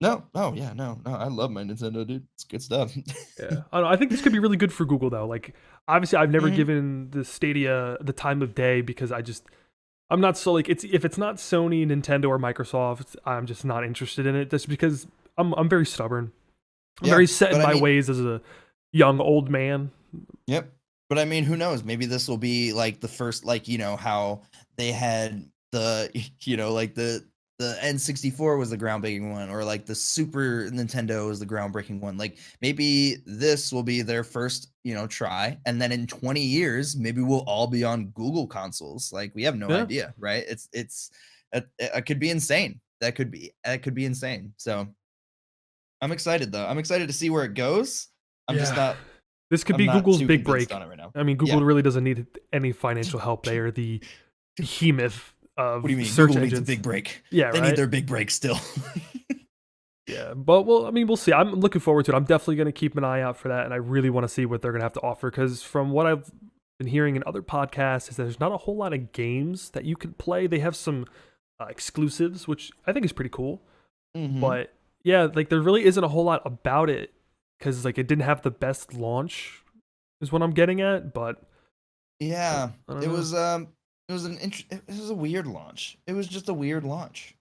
No, oh yeah, no, I love my Nintendo, dude. It's good stuff. Yeah, I don't know, I think this could be really good for Google though. Like, obviously, I've never Mhm. given the Stadia the time of day because I'm not so like it's if it's not Sony, Nintendo, or Microsoft, I'm just not interested in it. Just because I'm very stubborn. I'm Yeah, very set in but I my mean, ways as a young old man. yep. But I mean, who knows? Maybe this will be like the first, like, how they had the, like the N64 was the groundbreaking one, or like the Super Nintendo was the groundbreaking one. Like maybe this will be their first, try, and then in 20 years, maybe we'll all be on Google consoles. Like we have no Yeah, idea, right? It could be insane. That could be insane. So I'm excited though. I'm excited to see where it goes. I'm just yeah. not This could I'm be not Google's too big convinced break. on it right now. I mean, Yeah. Google really doesn't need any financial help. They are the behemoth What do you of mean? search Google needs a engines. big break. Yeah, They need right. their big break still. Yeah, but well, I mean, we'll see. I'm looking forward to it. I'm definitely going to keep an eye out for that, and I really want to see what they're going to have to offer. Because from what I've been hearing in other podcasts, is that there's not a whole lot of games that you can play. They have some exclusives, which I think is pretty cool. Mhm. But yeah, like there really isn't a whole lot about it because like it didn't have the best launch, is what I'm getting at. But Yeah. I don't It know. was it was a weird launch. It was just a weird launch.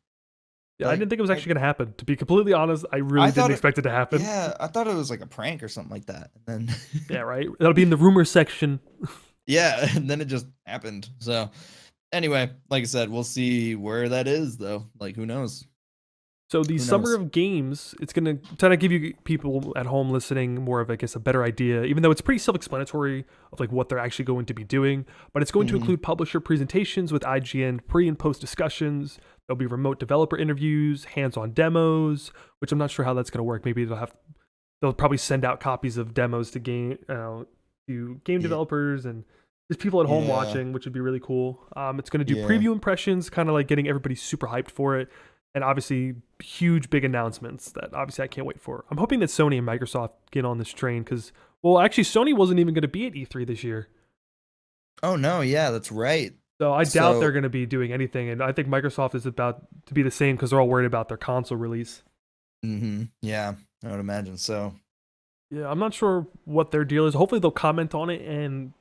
Yeah, I Like didn't think it was I actually going to happen. To be completely honest, I I really didn't thought it expect it to happen. yeah, I thought it was like a prank or something like that. And Yeah, then right. That'll be in the rumor section. yeah, and then it just happened. So anyway, like I said, we'll see where that is though. Like who knows? So the Who summer knows? of games, it's gonna kind of give you people at home listening more of, I guess, a better idea. Even though it's pretty self-explanatory of like what they're actually going to be doing, but it's going to Mhm. include publisher presentations with IGN pre and post discussions. There'll be remote developer interviews, hands-on demos, which I'm not sure how that's gonna work. Maybe they'll probably send out copies of demos to game Yeah. developers and just people at home Yeah. watching, which would be really cool. It's going to do Yeah. preview impressions, kind of like getting everybody super hyped for it, and obviously huge big announcements that obviously I can't wait for. I'm hoping that Sony and Microsoft get on this train because, well, actually Sony wasn't even going to be at E3 this year, Oh no, yeah, that's right. so I doubt they're So going to be doing anything. And I think Microsoft is about to be the same because they're all worried about their console release. yeah, I would imagine so. Yeah, I'm not sure what their deal is. Hopefully they'll comment on it and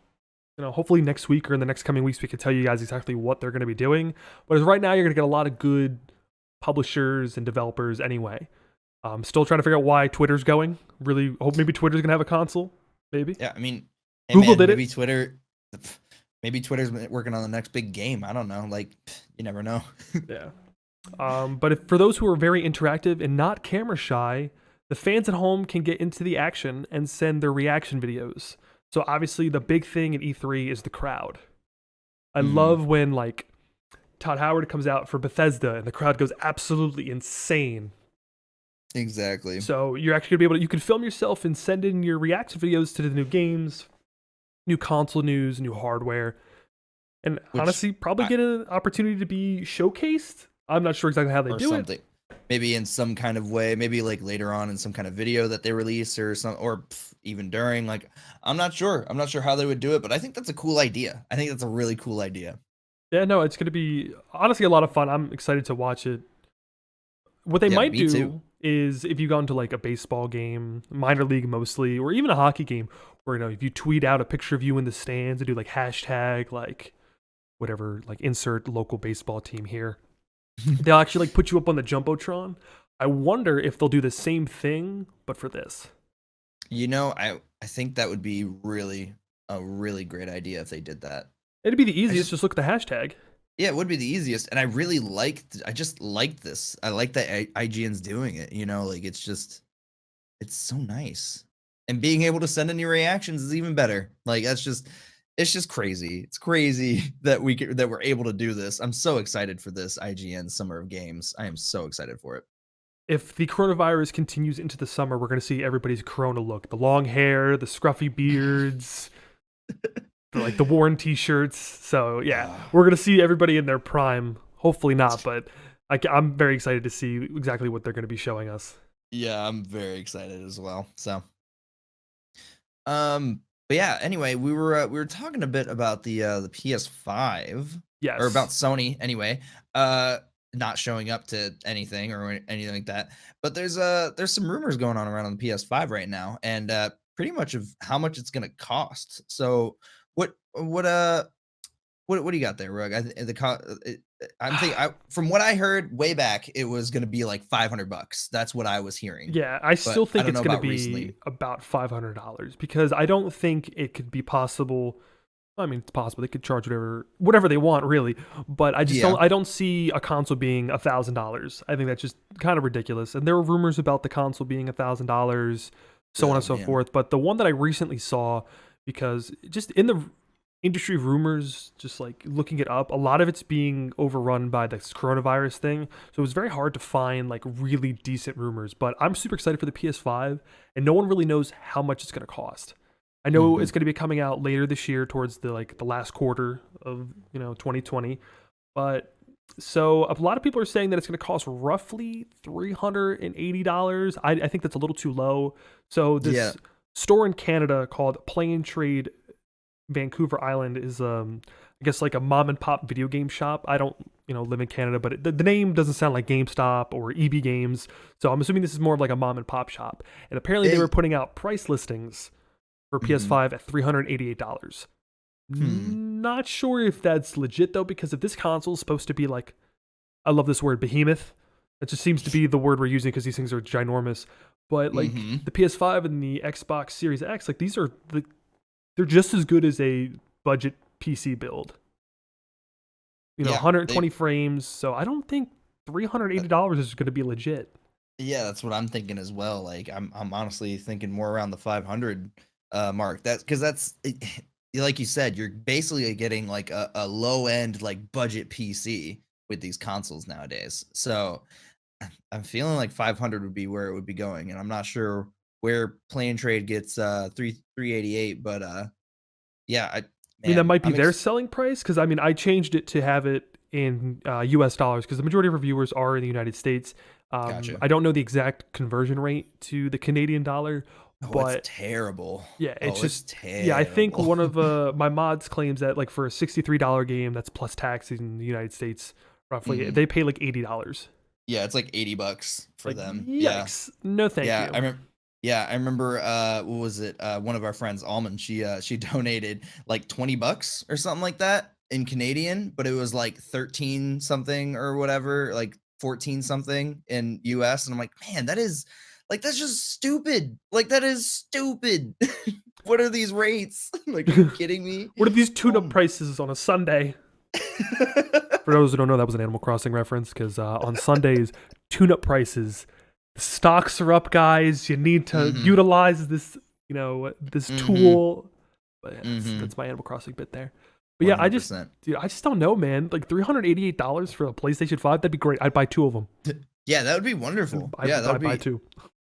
hopefully next week or in the next coming weeks we can tell you guys exactly what they're going to be doing. But as right now, you're going to get a lot of good publishers and developers anyway. Still trying to figure out why Twitter's going. Really hope maybe Twitter's going to have a console. Maybe. Yeah, I mean, hey Google man, did maybe it. maybe Twitter's working on the next big game. I don't know. Like, you never know. Yeah. But for those who are very interactive and not camera shy, the fans at home can get into the action and send their reaction videos. So obviously the big thing at E3 is the crowd. I love when like Todd Howard comes out for Bethesda and the crowd goes absolutely insane. Exactly. So you're actually gonna be able to, you can film yourself and send in your reaction videos to the new games, new console news, new hardware, and honestly probably get an opportunity to be showcased. I'm not sure exactly how they do something. It. Maybe in some kind of way, maybe like later on in some kind of video that they release or even during, like, I'm not sure how they would do it, but I think that's a cool idea. I think that's a really cool idea. Yeah, no, it's going to be honestly a lot of fun. I'm excited to watch it. What they might do is if you go into like a baseball game, minor league mostly, or even a hockey game, where if you tweet out a picture of you in the stands and do like hashtag like whatever, like insert local baseball team here, they'll actually like put you up on the Jumbotron. I wonder if they'll do the same thing, but for this. I think that would be a really great idea if they did that. It'd be the easiest. Just look at the hashtag. Yeah, it would be the easiest, and I just liked this. I like that IGN's doing it. Like it's so nice, and being able to send in your reactions is even better. Like it's just crazy. It's crazy that we're able to do this. I'm so excited for this IGN Summer of Games. I am so excited for it. If the coronavirus continues into the summer, we're going to see everybody's Corona look: the long hair, the scruffy beards. Like the worn t-shirts. So yeah, we're gonna see everybody in their prime. Hopefully not, but I'm very excited to see exactly what they're gonna be showing us. Yeah, I'm very excited as well. So but yeah, anyway, we were talking a bit about the PS5. Yes. Or about Sony anyway. Not showing up to anything or anything like that. But there's some rumors going on around the PS5 right now, and pretty much of how much it's gonna cost. So what do you got there, Rug? I'm thinking from what I heard way back, it was going to be like $500. That's what I was hearing. Yeah, I still think it's going to be about $500 because I don't think it could be possible. I mean, it's possible they could charge whatever they want, really. But I just I don't see a console being $1,000. I think that's just kind of ridiculous. And there were rumors about the console being $1,000, so on and so forth. But the one that I recently saw, because just in the industry rumors, just like looking it up, a lot of it's being overrun by this coronavirus thing. So it was very hard to find like really decent rumors. But I'm super excited for the PS5, and no one really knows how much it's going to cost. I know it's going to be coming out later this year towards the last quarter of 2020. But so a lot of people are saying that it's going to cost roughly $380. I think that's a little too low. So this store in Canada called Play and Trade Vancouver Island is I guess like a mom and pop video game shop. I don't live in Canada, but the name doesn't sound like GameStop or EB Games, so I'm assuming this is more of like a mom and pop shop. And apparently they were putting out price listings for PS5 at $388. Not sure if that's legit though, because if this console is supposed to be like, I love this word, behemoth. It just seems to be the word we're using because these things are ginormous. But like the PS5 and the Xbox Series X, like these are they're just as good as a budget PC build. 120 frames. So I don't think $380 is going to be legit. Yeah, that's what I'm thinking as well. Like I'm honestly thinking more around the 500 mark. That's because that's like you said, you're basically getting like a low end like budget PC with these consoles nowadays. So I'm feeling like 500 would be where it would be going, and I'm not sure where Play and Trade gets 388, but yeah, I mean that might be their selling price, because I mean I changed it to have it in US dollars because the majority of reviewers are in the United States. Gotcha. I don't know the exact conversion rate to the Canadian dollar. But it's terrible. Yeah, it's terrible. Yeah, I think one of my mods claims that like for a $63 game that's plus tax in the United States, roughly, they pay like $80. Yeah, it's like $80 for them. Yikes. Yeah. No, thank you. Yeah, Yeah, I remember what was it? One of our friends, Almond, she donated like $20 or something like that in Canadian, but it was like 13 something or whatever, like 14 something in US. And I'm like, man, that's just stupid. Like that is stupid. What are these rates? Like, are you kidding me? What are these tune-up Oh. prices on a Sunday? For those who don't know, that was an Animal Crossing reference because on Sundays, tune-up prices, the stocks are up, guys. You need to Mhm. utilize this, this Mhm. tool. But yeah, Mhm. that's my Animal Crossing bit there. But yeah, 100%. dude, I just don't know, man. Like $388 for a PlayStation 5, that'd be great. I'd buy two of them. Yeah, that would be wonderful. Yeah, I'd buy two.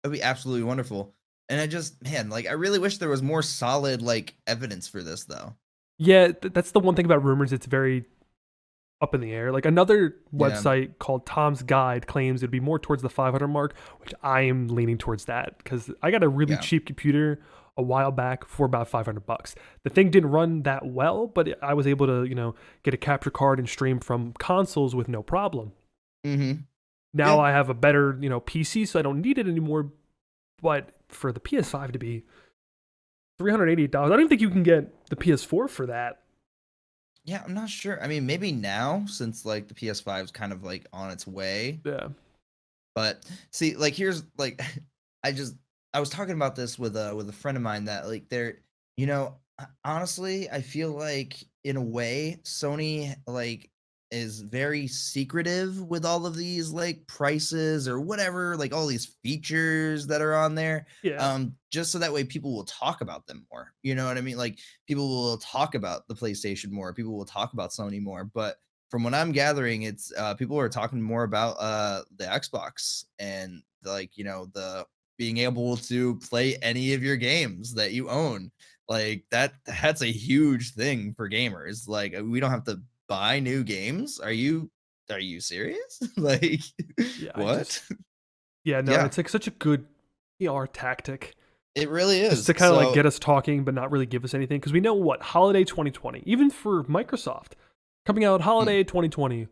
that'd be absolutely wonderful. And I just, man, like I really wish there was more solid like evidence for this though. Yeah, that's the one thing about rumors. It's very up in the air. Like another Yeah. website called Tom's Guide claims it'd be more towards the 500 mark, which I am leaning towards that because I got a really Yeah. cheap computer a while back for about $500. The thing didn't run that well, but I was able to, get a capture card and stream from consoles with no problem. Mhm. Now Yeah. I have a better, PC, so I don't need it anymore. But for the PS5 to be $388, I don't even think you can get the PS4 for that. Yeah, I'm not sure. I mean, maybe now since like the PS5 is kind of like on its way. Yeah. But see, like here's like I just I was talking about this with a friend of mine that like honestly, I feel like in a way Sony like is very secretive with all of these like prices or whatever, like all these features that are on there. Yeah. Just so that way people will talk about them more. You know what I mean? Like people will talk about the PlayStation more, people will talk about Sony more, but from what I'm gathering, it's people are talking more about the Xbox and like the being able to play any of your games that you own. Like that's a huge thing for gamers. Like we don't have to buy new games. Are you serious? Like Yeah. what? Yeah, no, Yeah, it's like such a good PR tactic it really just to is. kind of like So get us talking, but not really give us anything. Because we know what holiday 2020, even for Microsoft, coming out mm, holiday 2020.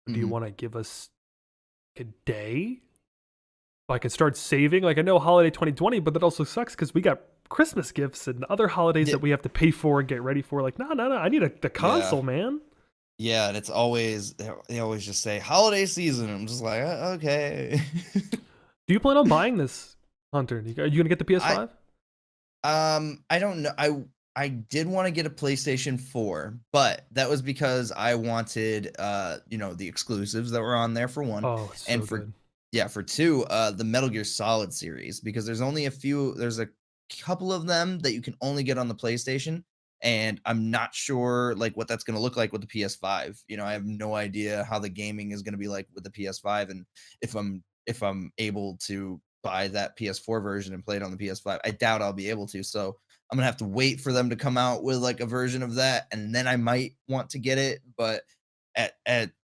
Do you mhm. want to give us a day? So I can start saving. Like I know holiday 2020, but that also sucks because we got Christmas gifts and other holidays Yeah, that we have to pay for and get ready for. Like, no, no, no, I need the yeah. console, man. Yeah, and it's always they always just say holiday season. I'm just like, okay." Do you plan on buying this, Hunter? Are you gonna get the I PS5? I don't know. I did want to get a PlayStation 4, but that was because I wanted the exclusives that were on there for one, Oh, it's and so for good. yeah, for two, the Metal Gear Solid series because there's a couple of them that you can only get on the PlayStation, and I'm not sure like what that's going to look like with the PS5. I have no idea how the gaming is going to be like with the PS5 and if I'm able to buy that PS4 version and play it on the PS5. I doubt I'll be able to. So I'm gonna have to wait for them to come out with like a version of that, and then I might want to get it. But at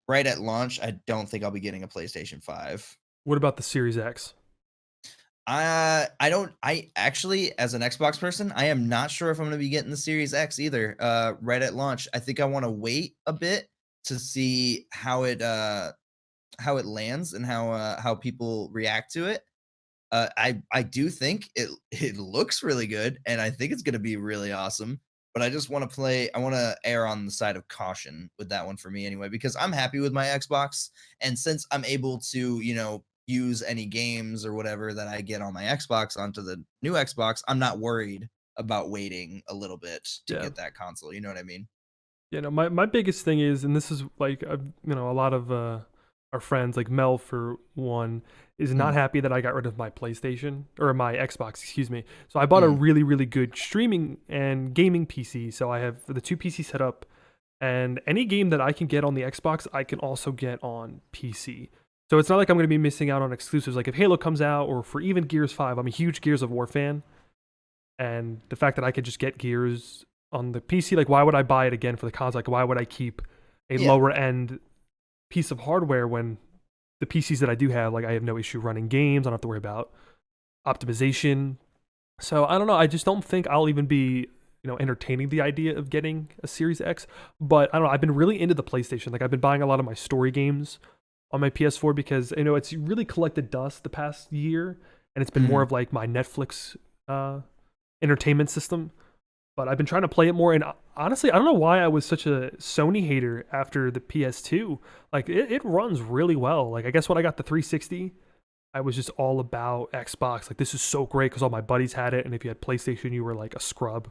right at launch, I don't think I'll be getting a PlayStation 5. What about the Series X? I don't I actually as an Xbox person, I am not sure if I'm gonna be getting the Series X either. Right at launch. I think I want to wait a bit to see how it lands and how people react to it. I do think it looks really good, and I think it's gonna be really awesome. But I just want to play. I want to err on the side of caution with that one for me anyway, because I'm happy with my Xbox, and since I'm able to, use any games or whatever that I get on my Xbox onto the new Xbox, I'm not worried about waiting a little bit to Yeah. get that console. You know what I mean? My biggest thing is, and this is like, a lot of our friends, like Mel for one, is not Mm, happy that I got rid of my PlayStation or my Xbox, excuse me. So I bought a mm, really, really good streaming and gaming PC. So I have the two PC set up, and any game that I can get on the Xbox, I can also get on PC. So it's not like I'm going to be missing out on exclusives. Like if Halo comes out, or for even Gears 5, I'm a huge Gears of War fan, and the fact that I could just get Gears on the PC, like why would I buy it again for the console? Like why would I keep a yeah, lower end piece of hardware when the PCs that I do have, like I have no issue running games. I don't have to worry about optimization. So I don't know. I just don't think I'll even be, entertaining the idea of getting a Series X. But I don't know. I've been really into the PlayStation. Like I've been buying a lot of my story games on my PS4 because it's really collected dust the past year. and it's been more of like my Netflix entertainment system. But I've been trying to play it more, and honestly, I don't know why I was such a Sony hater after the PS2. Like, it runs really well. Like, I guess when I got the 360, I was just all about Xbox. Like, this is so great because all my buddies had it, and if you had PlayStation, you were like a scrub.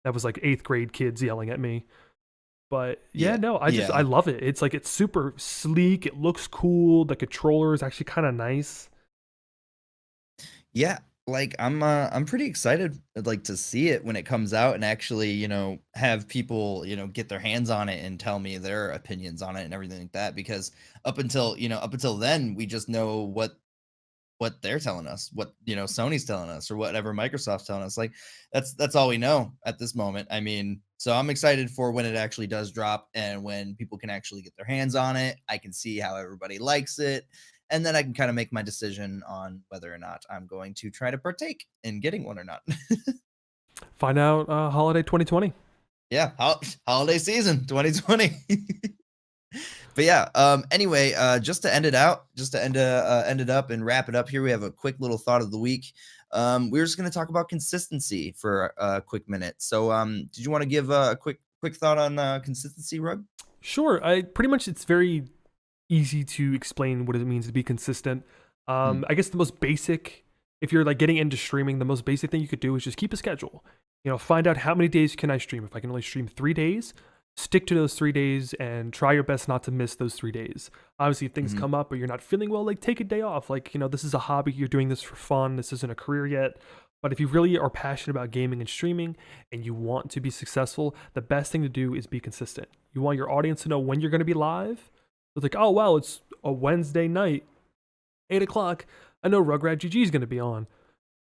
That was like 8th grade kids yelling at me. But yeah, no, I love it. It's like, it's super sleek. It looks cool. The controller is actually kind of nice. Yeah, like I'm pretty excited like to see it when it comes out and actually, have people, get their hands on it and tell me their opinions on it and everything like that because up until then we just know what they're telling us, what Sony's telling us or whatever Microsoft's telling us. Like that's all we know at this moment. I mean, so I'm excited for when it actually does drop and when people can actually get their hands on it. I can see how everybody likes it. And then I can kind of make my decision on whether or not I'm going to try to partake in getting one or not. Find out holiday 2020. Yeah, holiday season 2020. But yeah, anyway, just to end it out, just to end it up and wrap it up here, we have a quick little thought of the week. We're just going to talk about consistency for a quick minute. So, did you want to give a quick thought on consistency, Rug? Sure. I pretty much, it's very easy to explain what it means to be consistent. I guess the most basic, if you're like getting into streaming, the most basic thing you could do is just keep a schedule. Find out how many days can I stream. If I can only stream 3 days, stick to those 3 days and try your best not to miss those 3 days. Obviously, if things come up or you're not feeling well, like take a day off. Like, this is a hobby. You're doing this for fun. This isn't a career yet. But if you really are passionate about gaming and streaming and you want to be successful, the best thing to do is be consistent. You want your audience to know when you're going to be live. It's like, oh, well, it's a Wednesday night, 8 o'clock. I know Rugrat GG is going to be on.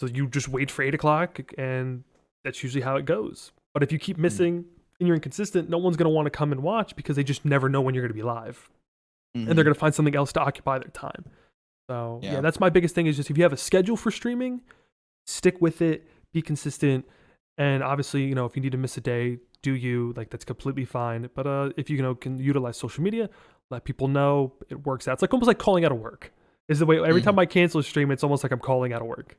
So you just wait for 8 o'clock, and that's usually how it goes. But if you keep missing and you're inconsistent, no one's going to want to come and watch because they just never know when you're going to be live. And they're going to find something else to occupy their time. So, yeah, that's my biggest thing is just if you have a schedule for streaming, stick with it, be consistent. And obviously, if you need to miss a day, do you. Like, that's completely fine. But if you can utilize social media, let people know, it works out. It's like almost like calling out of work. Is the way every time I cancel a stream, it's almost like I'm calling out of work.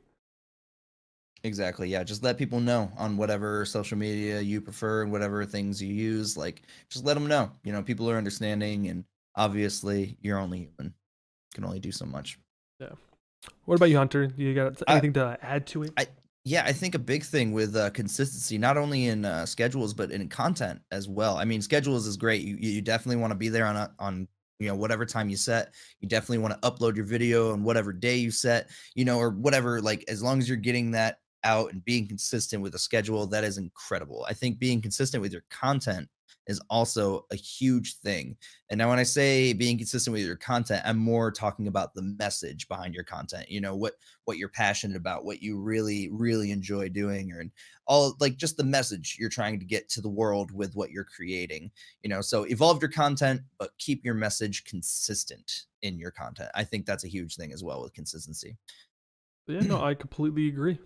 Exactly. Yeah. Just let people know on whatever social media you prefer and whatever things you use. Like, just let them know. People are understanding, and obviously, you're only human. You can only do so much. Yeah. What about you, Hunter? You got anything to add to it? I think a big thing with consistency, not only in schedules but in content as well. I mean, schedules is great. You definitely want to be there on whatever time you set. You definitely want to upload your video on whatever day you set. Or whatever. Like, as long as you're getting that out and being consistent with a schedule, that is incredible. I think being consistent with your content is also a huge thing. And now when I say being consistent with your content, I'm more talking about the message behind your content, what you're passionate about, what you really, really enjoy doing, or all like just the message you're trying to get to the world with what you're creating, so evolve your content, but keep your message consistent in your content. I think that's a huge thing as well with consistency. Yeah, no, I completely agree.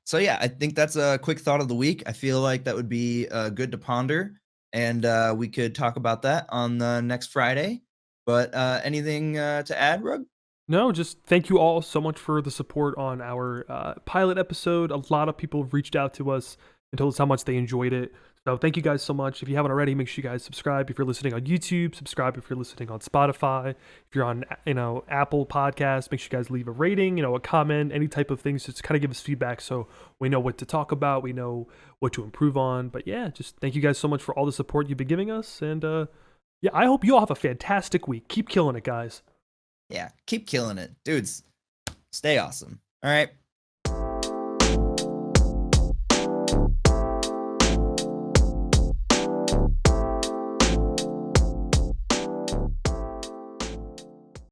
So yeah, I think that's a quick thought of the week. I feel like that would be good to ponder, and we could talk about that on the next Friday. But anything to add, Rug? No, just thank you all so much for the support on our pilot episode. A lot of people have reached out to us and told us how much they enjoyed it. So thank you guys so much. If you haven't already, make sure you guys subscribe. If you're listening on YouTube, subscribe. If you're listening on Spotify, if you're on Apple Podcasts, make sure you guys leave a rating, a comment, any type of things. Just kind of give us feedback so we know what to talk about, we know what to improve on. But yeah, just thank you guys so much for all the support you've been giving us. And yeah, I hope you all have a fantastic week. Keep killing it, guys. Yeah, keep killing it, dudes. Stay awesome. All right.